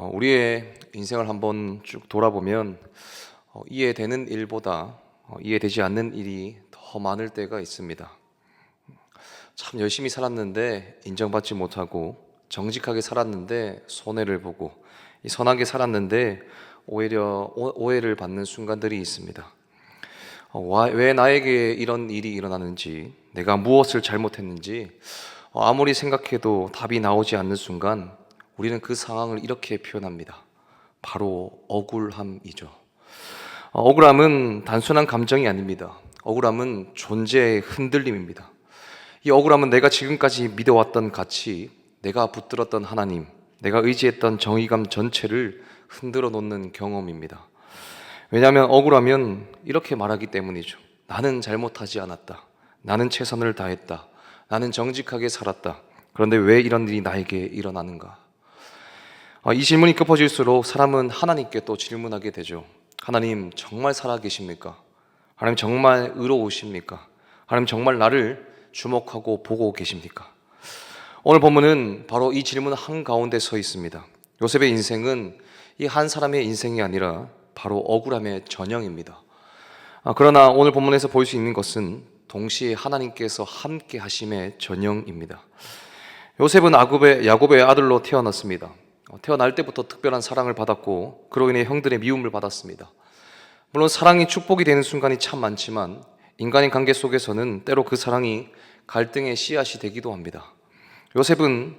우리의 인생을 한번 쭉 돌아보면 이해되는 일보다 이해되지 않는 일이 더 많을 때가 있습니다. 참 열심히 살았는데 인정받지 못하고, 정직하게 살았는데 손해를 보고, 선하게 살았는데 오히려 오해를 받는 순간들이 있습니다. 왜 나에게 이런 일이 일어나는지, 내가 무엇을 잘못했는지 아무리 생각해도 답이 나오지 않는 순간 우리는 그 상황을 이렇게 표현합니다. 바로 억울함이죠. 억울함은 단순한 감정이 아닙니다. 억울함은 존재의 흔들림입니다. 이 억울함은 내가 지금까지 믿어왔던 가치, 내가 붙들었던 하나님, 내가 의지했던 정의감 전체를 흔들어 놓는 경험입니다. 왜냐하면 억울하면 이렇게 말하기 때문이죠. 나는 잘못하지 않았다. 나는 최선을 다했다. 나는 정직하게 살았다. 그런데 왜 이런 일이 나에게 일어나는가? 이 질문이 깊어질수록 사람은 하나님께 또 질문하게 되죠. 하나님 정말 살아계십니까? 하나님 정말 의로우십니까? 하나님 정말 나를 주목하고 보고 계십니까? 오늘 본문은 바로 이 질문 한가운데 서 있습니다. 요셉의 인생은 이 한 사람의 인생이 아니라 바로 억울함의 전형입니다. 그러나 오늘 본문에서 볼 수 있는 것은 동시에 하나님께서 함께 하심의 전형입니다. 요셉은 야곱의 아들로 태어났습니다. 태어날 때부터 특별한 사랑을 받았고, 그로 인해 형들의 미움을 받았습니다. 물론 사랑이 축복이 되는 순간이 참 많지만 인간의 관계 속에서는 때로 그 사랑이 갈등의 씨앗이 되기도 합니다. 요셉은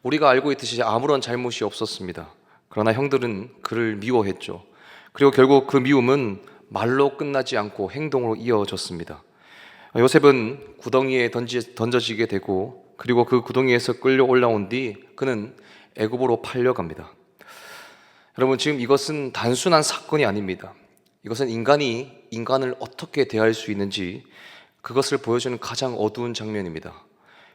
우리가 알고 있듯이 아무런 잘못이 없었습니다. 그러나 형들은 그를 미워했죠. 그리고 결국 그 미움은 말로 끝나지 않고 행동으로 이어졌습니다. 요셉은 구덩이에 던져지게 되고, 그리고 그 구덩이에서 끌려 올라온 뒤 그는 애굽으로 팔려갑니다. 여러분, 지금 이것은 단순한 사건이 아닙니다. 이것은 인간이 인간을 어떻게 대할 수 있는지 그것을 보여주는 가장 어두운 장면입니다.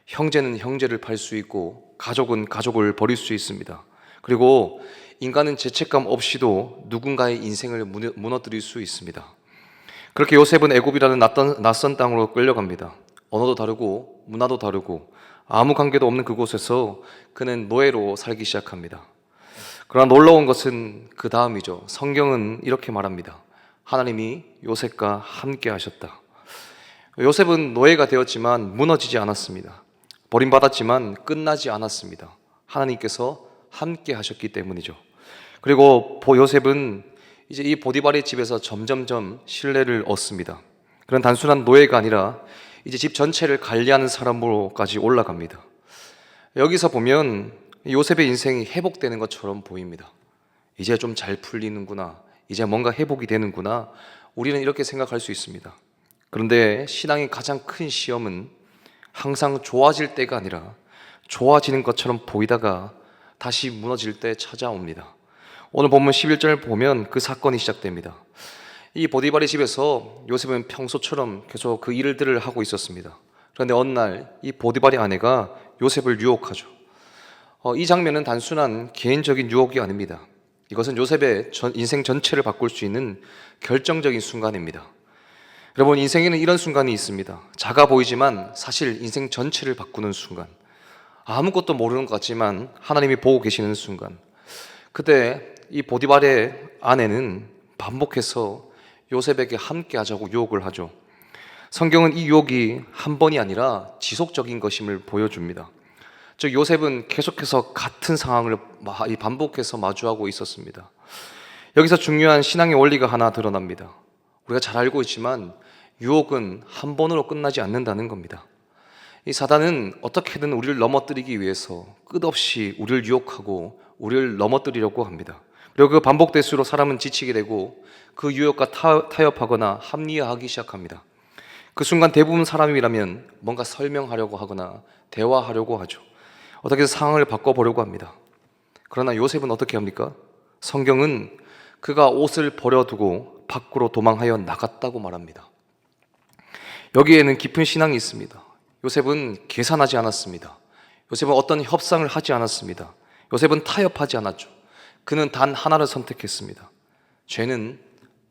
형제는 형제를 팔 수 있고, 가족은 가족을 버릴 수 있습니다. 그리고 인간은 죄책감 없이도 누군가의 인생을 무너뜨릴 수 있습니다. 그렇게 요셉은 애굽이라는 낯선 땅으로 끌려갑니다. 언어도 다르고 문화도 다르고 아무 관계도 없는 그곳에서 그는 노예로 살기 시작합니다. 그러나 놀라운 것은 그 다음이죠. 성경은 이렇게 말합니다. 하나님이 요셉과 함께 하셨다. 요셉은 노예가 되었지만 무너지지 않았습니다. 버림받았지만 끝나지 않았습니다. 하나님께서 함께 하셨기 때문이죠. 그리고 요셉은 이제 이 보디발의 집에서 점점점 신뢰를 얻습니다. 그런 단순한 노예가 아니라 이제 집 전체를 관리하는 사람으로까지 올라갑니다. 여기서 보면 요셉의 인생이 회복되는 것처럼 보입니다. 이제 좀 잘 풀리는구나, 이제 뭔가 회복이 되는구나, 우리는 이렇게 생각할 수 있습니다. 그런데 신앙의 가장 큰 시험은 항상 좋아질 때가 아니라 좋아지는 것처럼 보이다가 다시 무너질 때 찾아옵니다. 오늘 본문 11절 보면 그 사건이 시작됩니다. 이 보디발의 집에서 요셉은 평소처럼 계속 그 일들을 하고 있었습니다. 그런데 어느 날 이 보디발의 아내가 요셉을 유혹하죠. 이 장면은 단순한 개인적인 유혹이 아닙니다. 이것은 요셉의 인생 전체를 바꿀 수 있는 결정적인 순간입니다. 여러분, 인생에는 이런 순간이 있습니다. 작아 보이지만 사실 인생 전체를 바꾸는 순간, 아무것도 모르는 것 같지만 하나님이 보고 계시는 순간, 그때 이 보디발의 아내는 반복해서 요셉에게 함께 하자고 유혹을 하죠. 성경은 이 유혹이 한 번이 아니라 지속적인 것임을 보여줍니다. 즉, 요셉은 계속해서 같은 상황을 반복해서 마주하고 있었습니다. 여기서 중요한 신앙의 원리가 하나 드러납니다. 우리가 잘 알고 있지만 유혹은 한 번으로 끝나지 않는다는 겁니다. 이 사단은 어떻게든 우리를 넘어뜨리기 위해서 끝없이 우리를 유혹하고 우리를 넘어뜨리려고 합니다. 그리고 그 반복될수록 사람은 지치게 되고 그 유혹과 타협하거나 합리화하기 시작합니다. 그 순간 대부분 사람이라면 뭔가 설명하려고 하거나 대화하려고 하죠. 어떻게 해서 상황을 바꿔보려고 합니다. 그러나 요셉은 어떻게 합니까? 성경은 그가 옷을 버려두고 밖으로 도망하여 나갔다고 말합니다. 여기에는 깊은 신앙이 있습니다. 요셉은 계산하지 않았습니다. 요셉은 어떤 협상을 하지 않았습니다. 요셉은 타협하지 않았죠. 그는 단 하나를 선택했습니다. 죄는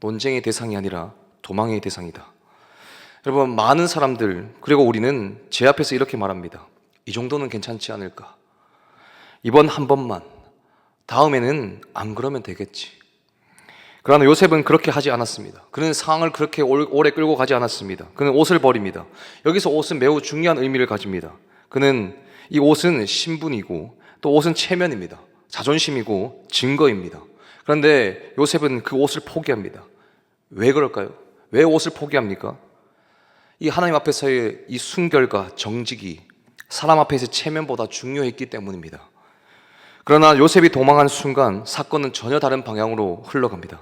논쟁의 대상이 아니라 도망의 대상이다. 여러분, 많은 사람들, 그리고 우리는 제 앞에서 이렇게 말합니다. 이 정도는 괜찮지 않을까? 이번 한 번만, 다음에는 안 그러면 되겠지. 그러나 요셉은 그렇게 하지 않았습니다. 그는 상황을 그렇게 오래 끌고 가지 않았습니다. 그는 옷을 버립니다. 여기서 옷은 매우 중요한 의미를 가집니다. 그는 이 옷은 신분이고 또 옷은 체면입니다. 자존심이고 증거입니다. 그런데 요셉은 그 옷을 포기합니다. 왜 그럴까요? 왜 옷을 포기합니까? 이 하나님 앞에서의 이 순결과 정직이 사람 앞에서의 체면보다 중요했기 때문입니다. 그러나 요셉이 도망한 순간 사건은 전혀 다른 방향으로 흘러갑니다.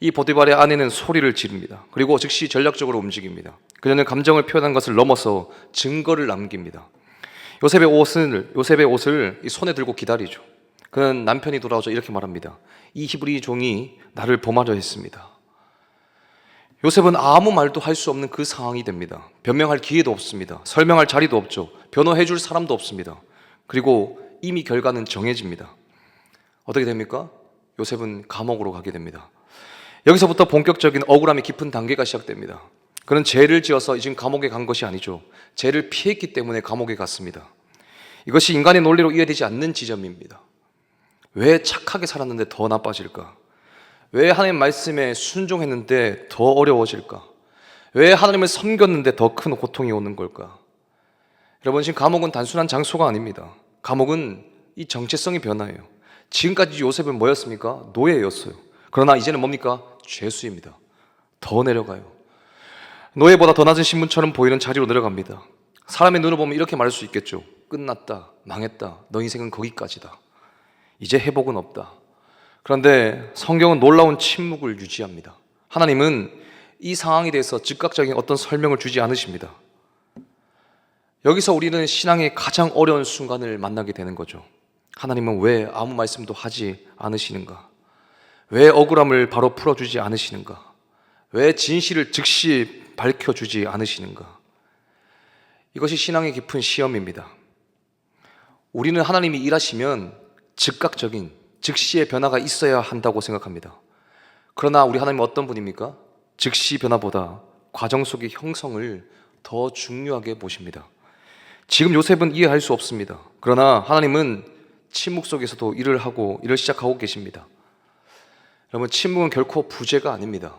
이 보디발의 아내는 소리를 지릅니다. 그리고 즉시 전략적으로 움직입니다. 그녀는 감정을 표현한 것을 넘어서 증거를 남깁니다. 요셉의 옷을 손에 들고 기다리죠. 그는 남편이 돌아오자 이렇게 말합니다. 이 히브리 종이 나를 범하려 했습니다. 요셉은 아무 말도 할 수 없는 그 상황이 됩니다. 변명할 기회도 없습니다. 설명할 자리도 없죠. 변호해 줄 사람도 없습니다. 그리고 이미 결과는 정해집니다. 어떻게 됩니까? 요셉은 감옥으로 가게 됩니다. 여기서부터 본격적인 억울함이 깊은 단계가 시작됩니다. 그는 죄를 지어서 지금 감옥에 간 것이 아니죠. 죄를 피했기 때문에 감옥에 갔습니다. 이것이 인간의 논리로 이해되지 않는 지점입니다. 왜 착하게 살았는데 더 나빠질까? 왜 하나님 말씀에 순종했는데 더 어려워질까? 왜 하나님을 섬겼는데 더 큰 고통이 오는 걸까? 여러분, 지금 감옥은 단순한 장소가 아닙니다. 감옥은 이 정체성이 변화해요. 지금까지 요셉은 뭐였습니까? 노예였어요. 그러나 이제는 뭡니까? 죄수입니다. 더 내려가요. 노예보다 더 낮은 신분처럼 보이는 자리로 내려갑니다. 사람의 눈을 보면 이렇게 말할 수 있겠죠. 끝났다, 망했다, 너 인생은 거기까지다. 이제 회복은 없다. 그런데 성경은 놀라운 침묵을 유지합니다. 하나님은 이 상황에 대해서 즉각적인 어떤 설명을 주지 않으십니다. 여기서 우리는 신앙의 가장 어려운 순간을 만나게 되는 거죠. 하나님은 왜 아무 말씀도 하지 않으시는가? 왜 억울함을 바로 풀어주지 않으시는가? 왜 진실을 즉시 밝혀주지 않으시는가? 이것이 신앙의 깊은 시험입니다. 우리는 하나님이 일하시면 즉각적인 즉시의 변화가 있어야 한다고 생각합니다. 그러나 우리 하나님은 어떤 분입니까? 즉시 변화보다 과정 속의 형성을 더 중요하게 보십니다. 지금 요셉은 이해할 수 없습니다. 그러나 하나님은 침묵 속에서도 일을 시작하고 계십니다. 여러분, 침묵은 결코 부재가 아닙니다.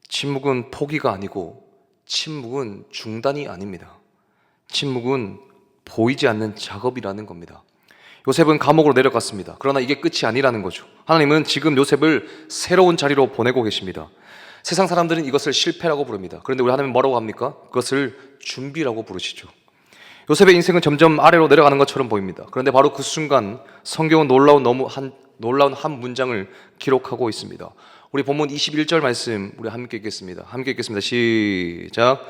침묵은 포기가 아니고 침묵은 중단이 아닙니다. 침묵은 보이지 않는 작업이라는 겁니다. 요셉은 감옥으로 내려갔습니다. 그러나 이게 끝이 아니라는 거죠. 하나님은 지금 요셉을 새로운 자리로 보내고 계십니다. 세상 사람들은 이것을 실패라고 부릅니다. 그런데 우리 하나님은 뭐라고 합니까? 그것을 준비라고 부르시죠. 요셉의 인생은 점점 아래로 내려가는 것처럼 보입니다. 그런데 바로 그 순간 성경은 놀라운 한 문장을 기록하고 있습니다. 우리 본문 21절 말씀 우리 함께 읽겠습니다. 함께 읽겠습니다. 시작.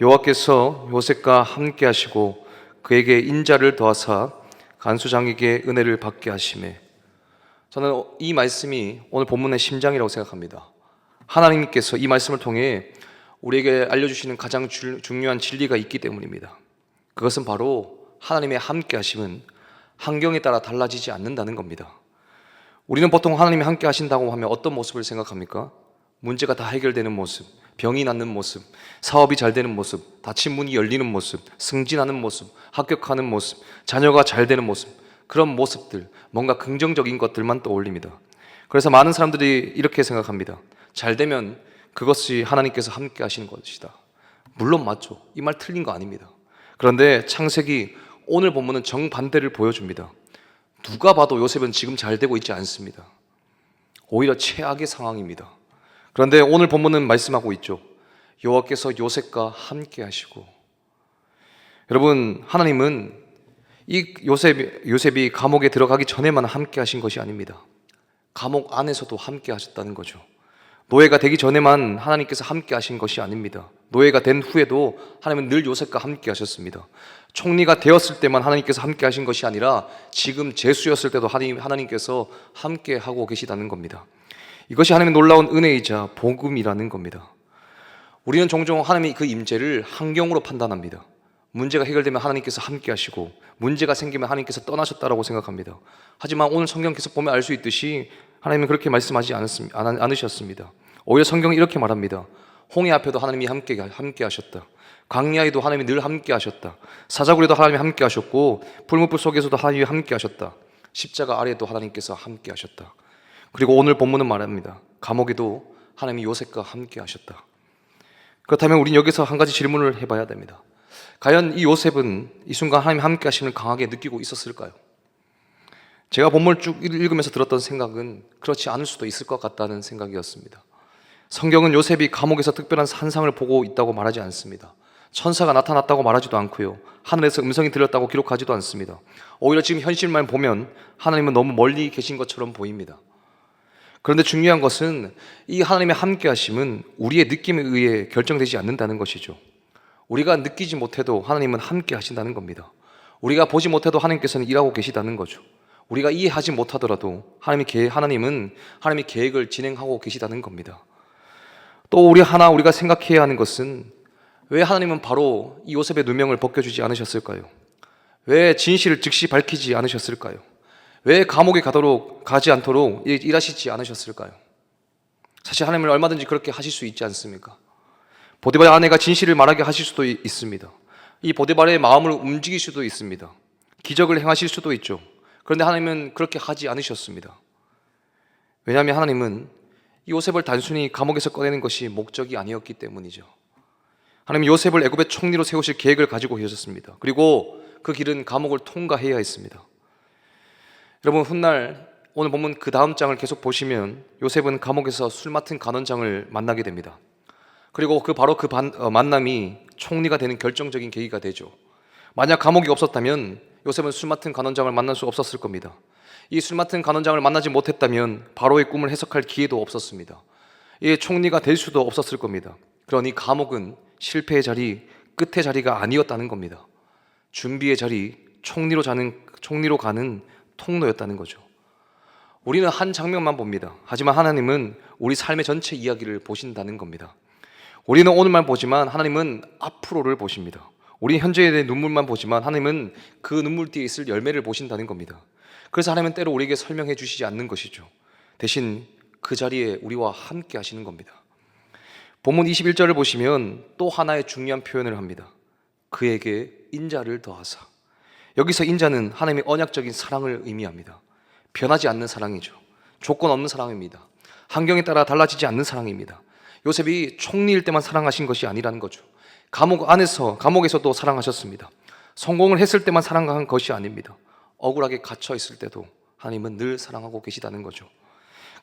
여호와께서 요셉과 함께 하시고 그에게 인자를 더하사 간수장에게 은혜를 받게 하시매. 저는 이 말씀이 오늘 본문의 심장이라고 생각합니다. 하나님께서 이 말씀을 통해 우리에게 알려주시는 가장 중요한 진리가 있기 때문입니다. 그것은 바로 하나님의 함께 하심은 환경에 따라 달라지지 않는다는 겁니다. 우리는 보통 하나님이 함께 하신다고 하면 어떤 모습을 생각합니까? 문제가 다 해결되는 모습, 병이 낫는 모습, 사업이 잘 되는 모습, 닫힌 문이 열리는 모습, 승진하는 모습, 합격하는 모습, 자녀가 잘 되는 모습, 그런 모습들, 뭔가 긍정적인 것들만 떠올립니다. 그래서 많은 사람들이 이렇게 생각합니다. 잘 되면 그것이 하나님께서 함께 하시는 것이다. 물론 맞죠. 이 말 틀린 거 아닙니다. 그런데 창세기 오늘 본문은 정반대를 보여줍니다. 누가 봐도 요셉은 지금 잘 되고 있지 않습니다. 오히려 최악의 상황입니다. 그런데 오늘 본문은 말씀하고 있죠. 여호와께서 요셉과 함께 하시고. 여러분, 하나님은 이 요셉이 감옥에 들어가기 전에만 함께 하신 것이 아닙니다. 감옥 안에서도 함께 하셨다는 거죠. 노예가 되기 전에만 하나님께서 함께 하신 것이 아닙니다. 노예가 된 후에도 하나님은 늘 요셉과 함께 하셨습니다. 총리가 되었을 때만 하나님께서 함께 하신 것이 아니라 지금 제수였을 때도 하나님께서 함께 하고 계시다는 겁니다. 이것이 하나님의 놀라운 은혜이자 복음이라는 겁니다. 우리는 종종 하나님의 그 임재를 환경으로 판단합니다. 문제가 해결되면 하나님께서 함께 하시고 문제가 생기면 하나님께서 떠나셨다라고 생각합니다. 하지만 오늘 성경 계속 보면 알 수 있듯이 하나님은 그렇게 말씀하지 않으셨습니다. 오히려 성경이 이렇게 말합니다. 홍해 앞에도 하나님이 함께 하셨다. 광야에도 하나님이 늘 함께 하셨다. 사자굴에도 하나님이 함께 하셨고 풀무불 속에서도 하나님이 함께 하셨다. 십자가 아래에도 하나님께서 함께 하셨다. 그리고 오늘 본문은 말합니다. 감옥에도 하나님이 요셉과 함께 하셨다. 그렇다면 우리는 여기서 한 가지 질문을 해봐야 됩니다. 과연 이 요셉은 이 순간 하나님 함께 하심을 강하게 느끼고 있었을까요? 제가 본문을 쭉 읽으면서 들었던 생각은 그렇지 않을 수도 있을 것 같다는 생각이었습니다. 성경은 요셉이 감옥에서 특별한 환상을 보고 있다고 말하지 않습니다. 천사가 나타났다고 말하지도 않고요, 하늘에서 음성이 들렸다고 기록하지도 않습니다. 오히려 지금 현실만 보면 하나님은 너무 멀리 계신 것처럼 보입니다. 그런데 중요한 것은 이 하나님의 함께 하심은 우리의 느낌에 의해 결정되지 않는다는 것이죠. 우리가 느끼지 못해도 하나님은 함께 하신다는 겁니다. 우리가 보지 못해도 하나님께서는 일하고 계시다는 거죠. 우리가 이해하지 못하더라도 하나님은 하나님의 계획을 진행하고 계시다는 겁니다. 또 우리가 생각해야 하는 것은 왜 하나님은 바로 이 요셉의 누명을 벗겨주지 않으셨을까요? 왜 진실을 즉시 밝히지 않으셨을까요? 왜 감옥에 가지 않도록 일하시지 않으셨을까요? 사실 하나님은 얼마든지 그렇게 하실 수 있지 않습니까? 보디발의 아내가 진실을 말하게 하실 수도 있습니다. 이 보디발의 마음을 움직일 수도 있습니다. 기적을 행하실 수도 있죠. 그런데 하나님은 그렇게 하지 않으셨습니다. 왜냐하면 하나님은 요셉을 단순히 감옥에서 꺼내는 것이 목적이 아니었기 때문이죠. 하나님은 요셉을 애굽의 총리로 세우실 계획을 가지고 계셨습니다. 그리고 그 길은 감옥을 통과해야 했습니다. 여러분, 훗날 오늘 본문 그 다음 장을 계속 보시면 요셉은 감옥에서 술 맡은 간원장을 만나게 됩니다. 그리고 바로 그 만남이 총리가 되는 결정적인 계기가 되죠. 만약 감옥이 없었다면 요셉은 술 맡은 간원장을 만날 수 없었을 겁니다. 이 술 맡은 간원장을 만나지 못했다면 바로의 꿈을 해석할 기회도 없었습니다. 이 총리가 될 수도 없었을 겁니다. 그러니 감옥은 실패의 자리, 끝의 자리가 아니었다는 겁니다. 준비의 자리, 총리로 가는 통로였다는 거죠. 우리는 한 장면만 봅니다. 하지만 하나님은 우리 삶의 전체 이야기를 보신다는 겁니다. 우리는 오늘만 보지만 하나님은 앞으로를 보십니다. 우리 현재의 눈물만 보지만 하나님은 그 눈물 뒤에 있을 열매를 보신다는 겁니다. 그래서 하나님은 때로 우리에게 설명해 주시지 않는 것이죠. 대신 그 자리에 우리와 함께 하시는 겁니다. 본문 21절을 보시면 또 하나의 중요한 표현을 합니다. 그에게 인자를 더하사. 여기서 인자는 하나님의 언약적인 사랑을 의미합니다. 변하지 않는 사랑이죠. 조건 없는 사랑입니다. 환경에 따라 달라지지 않는 사랑입니다. 요셉이 총리일 때만 사랑하신 것이 아니라는 거죠. 감옥에서도 사랑하셨습니다. 성공을 했을 때만 사랑한 것이 아닙니다. 억울하게 갇혀 있을 때도 하나님은 늘 사랑하고 계시다는 거죠.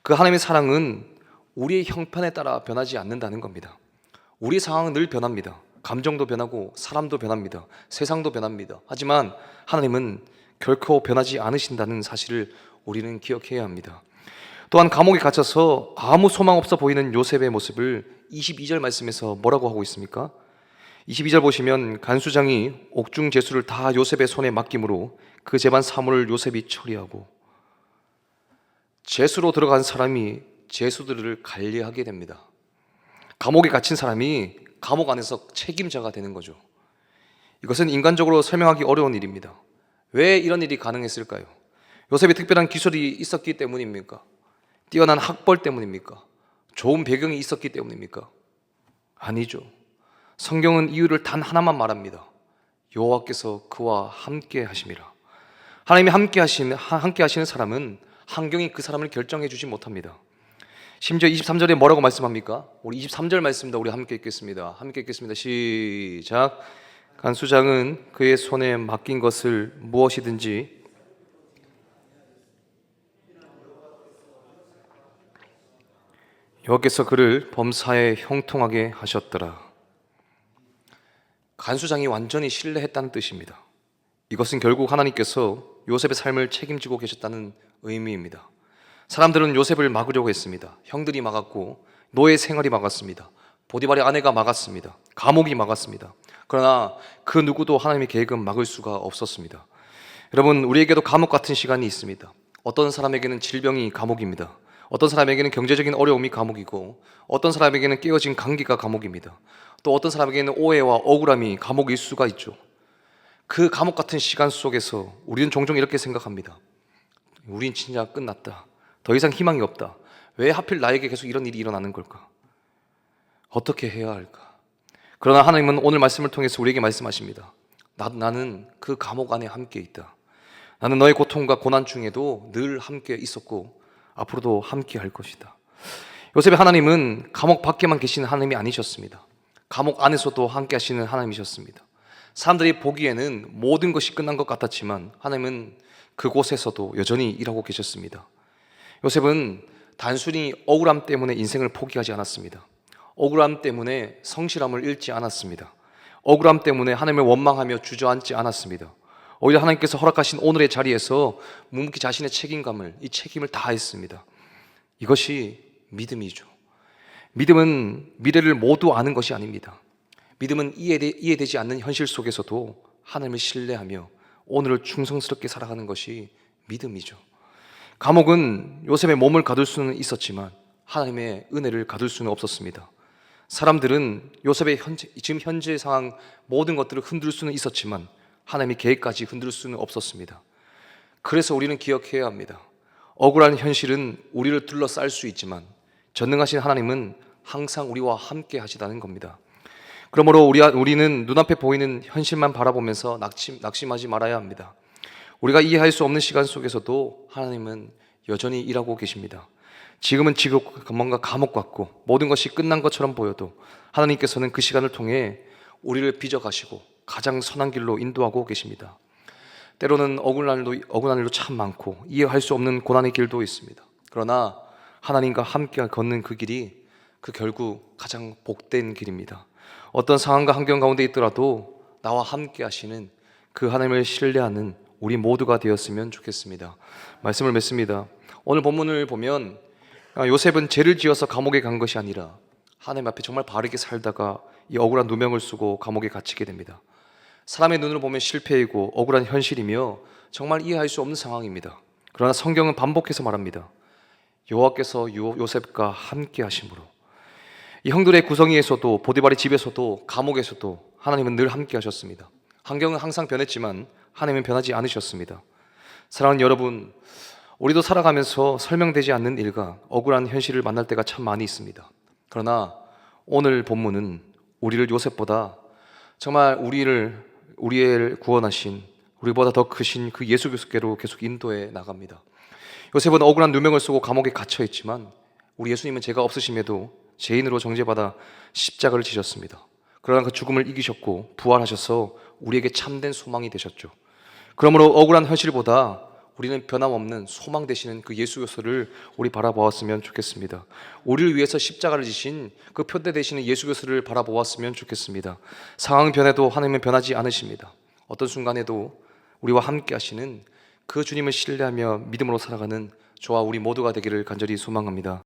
그 하나님의 사랑은 우리의 형편에 따라 변하지 않는다는 겁니다. 우리 상황은 늘 변합니다. 감정도 변하고 사람도 변합니다. 세상도 변합니다. 하지만 하나님은 결코 변하지 않으신다는 사실을 우리는 기억해야 합니다. 또한 감옥에 갇혀서 아무 소망 없어 보이는 요셉의 모습을 22절 말씀에서 뭐라고 하고 있습니까? 22절 보시면 간수장이 옥중 제수를 다 요셉의 손에 맡김으로 그 재반 사물을 요셉이 처리하고, 제수로 들어간 사람이 제수들을 관리하게 됩니다. 감옥에 갇힌 사람이 감옥 안에서 책임자가 되는 거죠. 이것은 인간적으로 설명하기 어려운 일입니다. 왜 이런 일이 가능했을까요? 요셉이 특별한 기술이 있었기 때문입니까? 뛰어난 학벌 때문입니까? 좋은 배경이 있었기 때문입니까? 아니죠. 성경은 이유를 단 하나만 말합니다. 여호와께서 그와 함께 하심이라. 하나님이 함께 하시는 사람은 환경이 그 사람을 결정해 주지 못합니다. 심지어 23절에 뭐라고 말씀합니까? 우리 23절 말씀입니다. 우리 함께 읽겠습니다. 시작. 간수장은 그의 손에 맡긴 것을 무엇이든지 여호와께서 그를 범사에 형통하게 하셨더라. 간수장이 완전히 신뢰했다는 뜻입니다. 이것은 결국 하나님께서 요셉의 삶을 책임지고 계셨다는 의미입니다. 사람들은 요셉을 막으려고 했습니다. 형들이 막았고 노예 생활이 막았습니다. 보디발의 아내가 막았습니다. 감옥이 막았습니다. 그러나 그 누구도 하나님의 계획은 막을 수가 없었습니다. 여러분, 우리에게도 감옥 같은 시간이 있습니다. 어떤 사람에게는 질병이 감옥입니다. 어떤 사람에게는 경제적인 어려움이 감옥이고, 어떤 사람에게는 깨어진 관계가 감옥입니다. 또 어떤 사람에게는 오해와 억울함이 감옥일 수가 있죠. 그 감옥 같은 시간 속에서 우리는 종종 이렇게 생각합니다. 우린 진짜 끝났다. 더 이상 희망이 없다. 왜 하필 나에게 계속 이런 일이 일어나는 걸까? 어떻게 해야 할까? 그러나 하나님은 오늘 말씀을 통해서 우리에게 말씀하십니다. 나는 그 감옥 안에 함께 있다. 나는 너의 고통과 고난 중에도 늘 함께 있었고 앞으로도 함께 할 것이다. 요셉의 하나님은 감옥 밖에만 계시는 하나님이 아니셨습니다. 감옥 안에서도 함께 하시는 하나님이셨습니다. 사람들이 보기에는 모든 것이 끝난 것 같았지만 하나님은 그곳에서도 여전히 일하고 계셨습니다. 요셉은 단순히 억울함 때문에 인생을 포기하지 않았습니다. 억울함 때문에 성실함을 잃지 않았습니다. 억울함 때문에 하나님을 원망하며 주저앉지 않았습니다. 오히려 하나님께서 허락하신 오늘의 자리에서 묵묵히 자신의 이 책임을 다했습니다. 이것이 믿음이죠. 믿음은 미래를 모두 아는 것이 아닙니다. 믿음은 이해되지 않는 현실 속에서도 하나님을 신뢰하며 오늘을 충성스럽게 살아가는 것이 믿음이죠. 감옥은 요셉의 몸을 가둘 수는 있었지만 하나님의 은혜를 가둘 수는 없었습니다. 사람들은 요셉의 지금 현재 상황 모든 것들을 흔들 수는 있었지만 하나님의 계획까지 흔들 수는 없었습니다. 그래서 우리는 기억해야 합니다. 억울한 현실은 우리를 둘러쌀 수 있지만 전능하신 하나님은 항상 우리와 함께 하시다는 겁니다. 그러므로 우리는 눈앞에 보이는 현실만 바라보면서 낙심하지 말아야 합니다. 우리가 이해할 수 없는 시간 속에서도 하나님은 여전히 일하고 계십니다. 지금은 뭔가 감옥 같고 모든 것이 끝난 것처럼 보여도 하나님께서는 그 시간을 통해 우리를 빚어가시고 가장 선한 길로 인도하고 계십니다. 때로는 억울한 일도 참 많고 이해할 수 없는 고난의 길도 있습니다. 그러나 하나님과 함께 걷는 그 길이 결국 가장 복된 길입니다. 어떤 상황과 환경 가운데 있더라도 나와 함께 하시는 그 하나님을 신뢰하는 우리 모두가 되었으면 좋겠습니다. 말씀을 맺습니다. 오늘 본문을 보면 요셉은 죄를 지어서 감옥에 간 것이 아니라 하나님 앞에 정말 바르게 살다가 이 억울한 누명을 쓰고 감옥에 갇히게 됩니다. 사람의 눈으로 보면 실패이고 억울한 현실이며 정말 이해할 수 없는 상황입니다. 그러나 성경은 반복해서 말합니다. 여호와께서 요셉과 함께 하심으로. 이 형들의 구성이에서도 보디발의 집에서도 감옥에서도 하나님은 늘 함께 하셨습니다. 환경은 항상 변했지만 하나님은 변하지 않으셨습니다. 사랑하는 여러분, 우리도 살아가면서 설명되지 않는 일과 억울한 현실을 만날 때가 참 많이 있습니다. 그러나 오늘 본문은 우리를 요셉보다 정말 우리를 구원하신 우리보다 더 크신 그 예수 그리스도께로 계속 인도해 나갑니다. 요셉은 억울한 누명을 쓰고 감옥에 갇혀 있지만 우리 예수님은 죄가 없으심에도 죄인으로 정죄받아 십자가를 지셨습니다. 그러나 그 죽음을 이기셨고 부활하셔서 우리에게 참된 소망이 되셨죠. 그러므로 억울한 현실보다 우리는 변함없는 소망 되시는 그 예수 그리스도를 우리 바라보았으면 좋겠습니다. 우리를 위해서 십자가를 지신 그 표대 되시는 예수 그리스도를 바라보았으면 좋겠습니다. 상황 변해도 하나님은 변하지 않으십니다. 어떤 순간에도 우리와 함께 하시는 그 주님을 신뢰하며 믿음으로 살아가는 저와 우리 모두가 되기를 간절히 소망합니다.